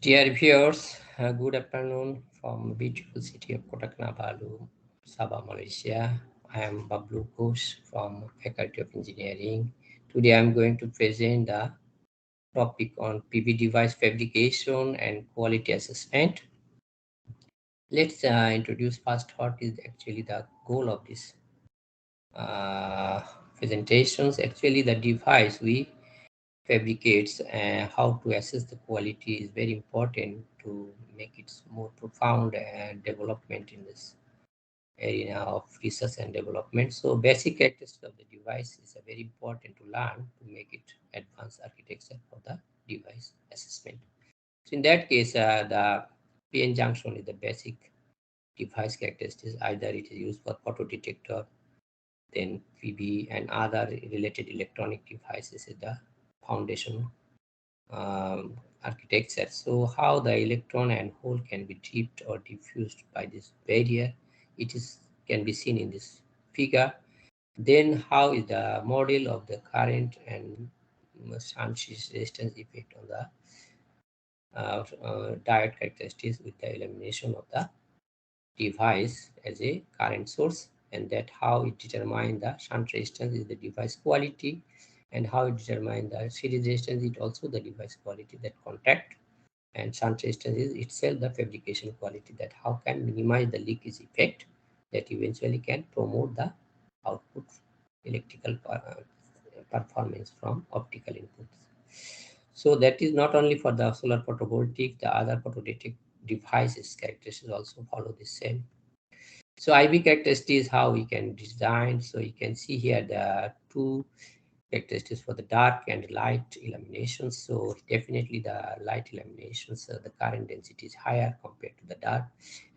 Dear viewers, good afternoon from beautiful city of Kota Kinabalu, Sabah, Malaysia. I am Bablu Ghosh from Faculty of Engineering. Today I am going to present the topic on PV device fabrication and quality assessment. Let's introduce first what is actually the goal of this uh, presentations. Actually, the device we fabricates and how to assess the quality is very important to make it more profound development in this area of research and development. So basic characteristics of the device is very important to learn to make it advanced architecture for the device assessment. So in that case, the PN junction is the basic device characteristics. Either it is used for photodetector, then PB and other related electronic devices is the foundation architecture. So how the electron and hole can be tipped or diffused by this barrier, it is can be seen in this figure. Then how is the model of the current and shunt resistance effect on the diode characteristics with the elimination of the device as a current source, and that how it determine the shunt resistance is the device quality, and how it determine the series resistance is also the device quality, that contact, and shunt resistance is itself the fabrication quality, that how can minimize the leakage effect that eventually can promote the output electrical performance from optical inputs. So that is not only for the solar photovoltaic, the other photovoltaic devices characteristics also follow the same. So IV characteristics, how we can design. So you can see here the two characteristics for the dark and light illumination. So definitely the light illumination, so the current density is higher compared to the dark.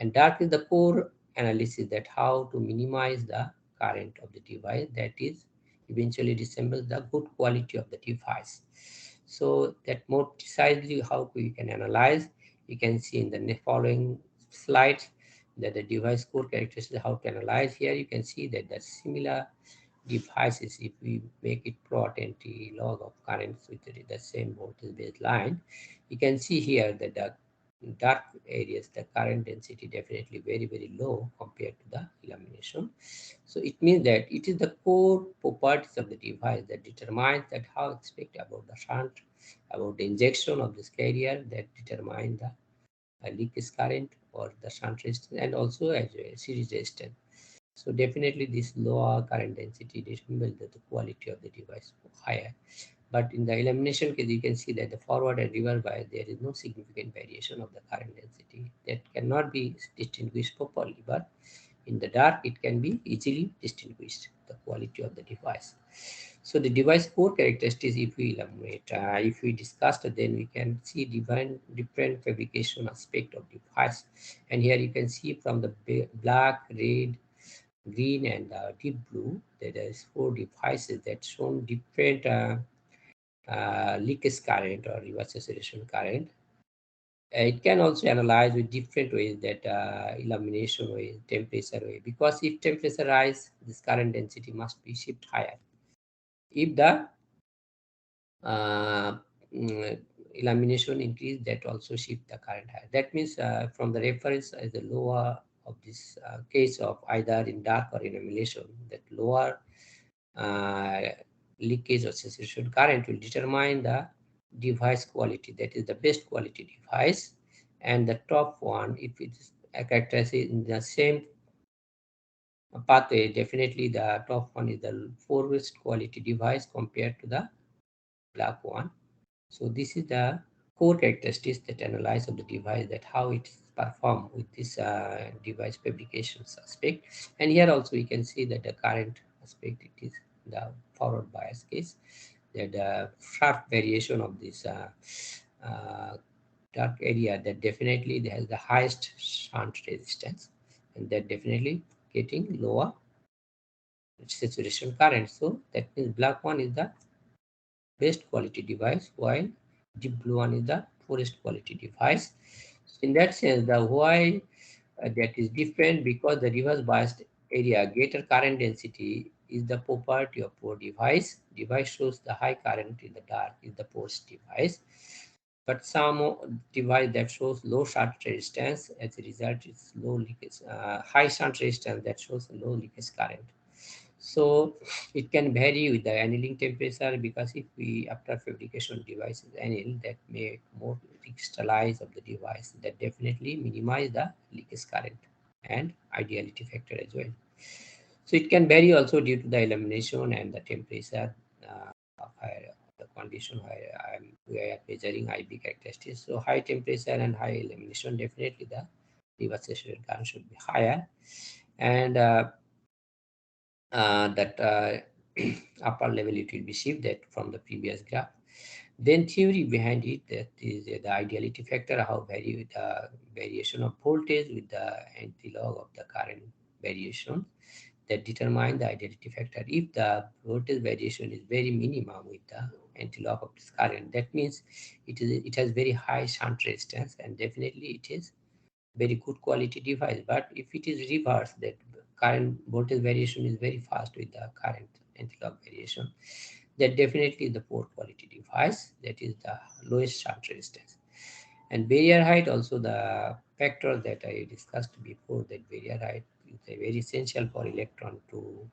And dark is the core analysis, that how to minimize the current of the device, that is eventually resembles the good quality of the device. So that more precisely how we can analyze, you can see in the following slides that the device core characteristics, how to analyze. Here you can see that the similar devices, if we make it plot anti-log of currents with the same voltage baseline, you can see here that the dark areas, the current density definitely very low compared to the illumination. So it means that it is the core properties of the device that determines that how expect about the shunt, about the injection of this carrier, that determine the leakage current or the shunt resistance, and also as a series resistance. So definitely this lower current density resembles the quality of the device higher. But in the illumination case, you can see that the forward and reverse bias, there is no significant variation of the current density that cannot be distinguished properly. But in the dark, it can be easily distinguished, the quality of the device. So the device core characteristics, if we illuminate, if we discussed, then we can see different fabrication aspect of device. And here you can see from the black, red, green, and deep blue, there is four devices that shown different leakage current or reverse saturation current. It can also analyze with different ways, that illumination way, temperature way, because if temperature rise, this current density must be shift higher. If the uh, mm, illumination increase, that also shift the current higher. That means from the reference as the lower of this case of either in dark or in illumination, that lower uh, leakage or saturation current will determine the device quality, that is the best quality device. And the top one, if it is characterized in the same pathway, definitely the top one is the poorest quality device compared to the black one. So this is the core characteristics that analyze of the device, that how it perform with this device fabrications aspect. And here also you can see that the current aspect, it is the forward bias case, that the sharp variation of this uh, dark area, that definitely has the highest shunt resistance, and that definitely getting lower saturation current. So that means black one is the best quality device, while deep blue one is the poorest quality device. So in that sense, the why that is different, because the reverse biased area, greater current density is the property of poor device. Device shows the high current in the dark is the poorest device. but some device that shows low shunt resistance, as a result it's low leakage, high shunt resistance that shows low leakage current. So it can vary with the annealing temperature, because if we after fabrication device is annealed, that make more crystallize of the device, that definitely minimize the leakage current and ideality factor as well. So it can vary also due to the illumination and the temperature, where the condition where we are measuring IB characteristics. So high temperature and high illumination, definitely the reverse saturation current should be higher, and that upper level it will be shifted from the previous graph. Then theory behind it, that is the ideality factor, how vary the variation of voltage with the anti-log of the current variation, that determine the ideality factor. If the voltage variation is very minimum with the anti-log of this current, that means it has very high shunt resistance, and definitely it is very good quality device. But if it is reverse, that current voltage variation is very fast with the current anti-log variation, that definitely the poor quality device, that is the lowest shunt resistance. And barrier height also, the factor that I discussed before, that barrier height is very essential for electron to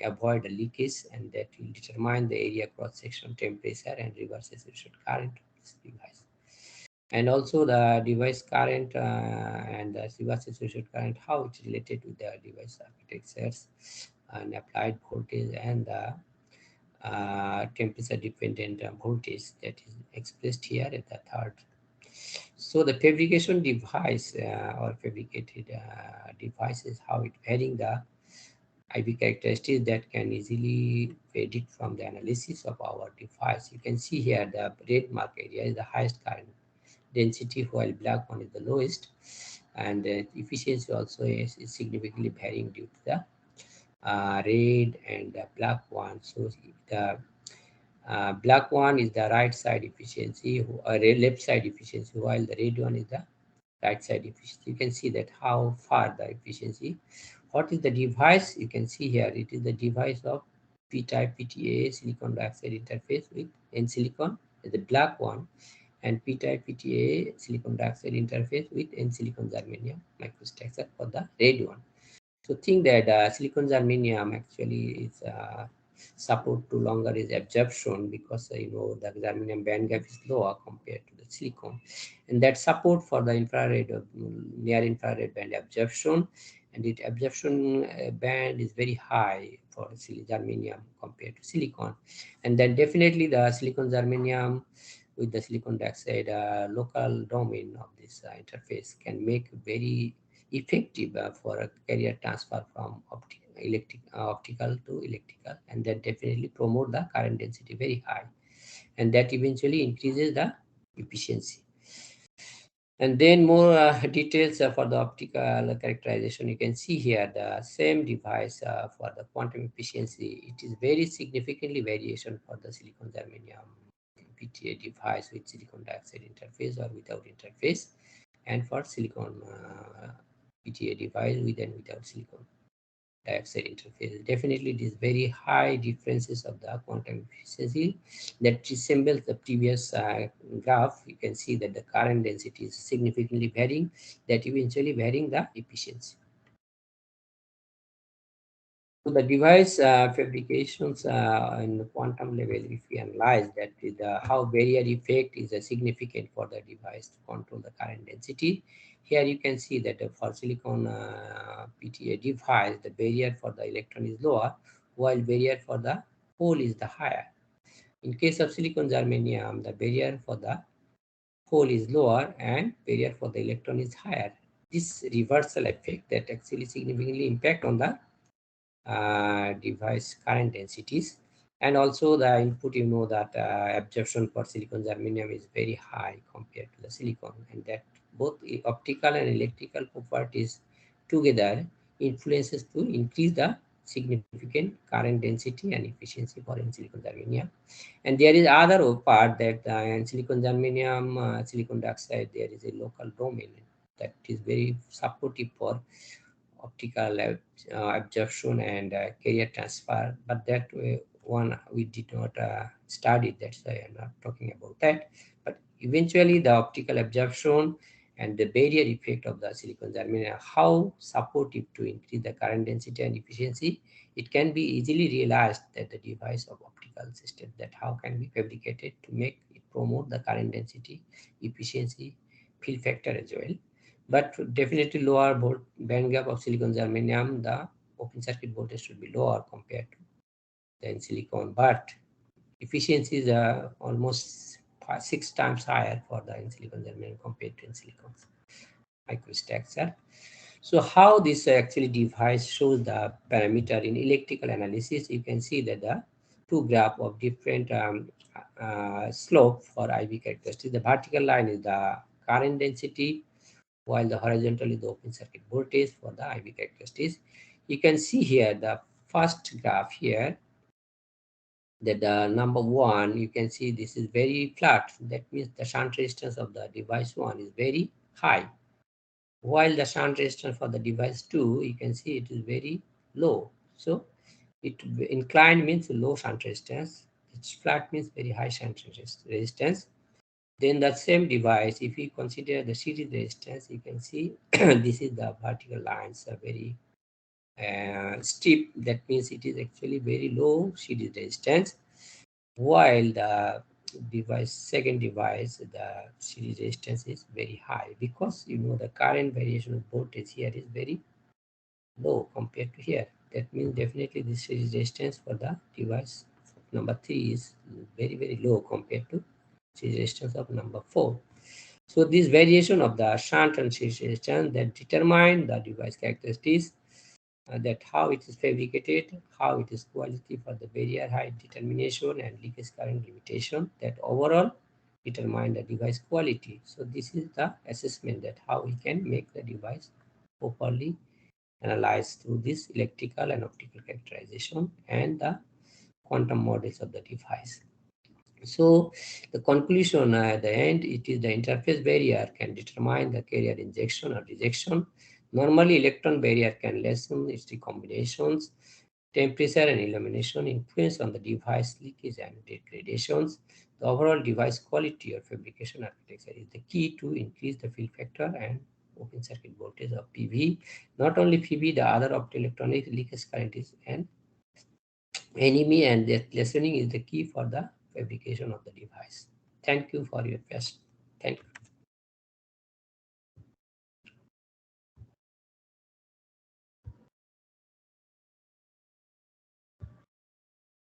avoid the leakage, and that will determine the area cross section temperature and reverse saturation current of this device. And also the device current and the reverse saturation current, how it's related with the device architectures and applied voltage, and the temperature dependent voltage that is expressed here at the third. So the fabrication device or fabricated devices, how it varying the IV characteristics, that can easily predict from the analysis of our device. You can see here the red mark area is the highest current density, while black one is the lowest, and the efficiency also is significantly varying due to the red and the black one. So the black one is the right side efficiency, or left side efficiency, while the red one is the right side efficiency. You can see that how far the efficiency. What is the device? You can see here, it is the device of P-type PTA silicon dioxide interface with N silicon, the black one, and P-type PTA silicon dioxide interface with N silicon germanium microstructure for the red one. So think that silicon germanium actually is support to longer is absorption, because the germanium band gap is lower compared to the silicon, and that support for the infrared near infrared band absorption, and it absorption band is very high for germanium compared to silicon. And then definitely the silicon germanium with the silicon dioxide local domain of this interface can make very effective for a carrier transfer from optical to electrical, and that definitely promote the current density very high, and that eventually increases the efficiency. And then more details for the optical characterization. You can see here the same device for the quantum efficiency. It is very significantly variation for the silicon germanium PTA device with silicon dioxide interface or without interface, and for silicon PTA device with and without silicon dioxide interface. Definitely, it is very high differences of the quantum efficiency that resembles the previous graph. You can see that the current density is significantly varying, that eventually varying the efficiency. So the device fabrications in the quantum level, if we analyze that, how barrier effect is significant for the device to control the current density. Here you can see that for silicon PTA device, the barrier for the electron is lower, while barrier for the hole is the higher. In case of silicon germanium, the barrier for the hole is lower and barrier for the electron is higher. This reversal effect that actually significantly impact on the device current densities. And also the input, that absorption for silicon germanium is very high compared to the silicon, and that both optical and electrical properties together influences to increase the significant current density and efficiency for in silicon germanium. And there is other part that in silicon germanium silicon dioxide, there is a local domain that is very supportive for optical absorption and carrier transfer, but that one we did not study. That's why I'm not talking about that. But Eventually, the optical absorption and the barrier effect of the silicon germanium are how supportive to increase the current density and efficiency. It can be easily realized that the device of optical system that how can be fabricated to make it promote the current density, efficiency, fill factor as well. But definitely lower band gap of silicon germanium, the open circuit voltage should be lower compared to the in silicon, but efficiencies are almost 6 times higher for the in silicon germanium compared to in silicon microstructure. So how this actually device shows the parameter in electrical analysis, you can see that the two graph of different slope for IV characteristics. The vertical line is the current density, while the horizontal is the open circuit voltage for the IV characteristics. You can see here the first graph here that the number one, you can see this is very flat. That means the shunt resistance of the device one is very high, while the shunt resistance for the device 2, you can see it is very low. So it inclined means low shunt resistance, it's flat means very high shunt resistance. Then the same device, if we consider the series resistance, you can see this is the vertical lines are very steep. That means it is actually very low series resistance, while the device second device the series resistance is very high, because you know the current variation of voltage here is very low compared to here. That means definitely this series resistance for the device number 3 is very low compared to series resistance of number 4. So this variation of the shunt and series resistance that determine the device characteristics, that how it is fabricated, how it is quality for the barrier height determination and leakage current limitation, that overall determine the device quality. So this is the assessment that how we can make the device properly analyzed through this electrical and optical characterization and the quantum models of the device. So the conclusion at the end, it is the interface barrier can determine the carrier injection or rejection. Normally, electron barrier can lessen its recombinations. Temperature and illumination influence on the device leakage and degradations. The overall device quality or fabrication architecture is the key to increase the fill factor and open circuit voltage of PV. Not only PV, the other optoelectronic leakage current is an enemy, and that lessening is the key for the fabrication of the device. Thank you for your question. Thank you.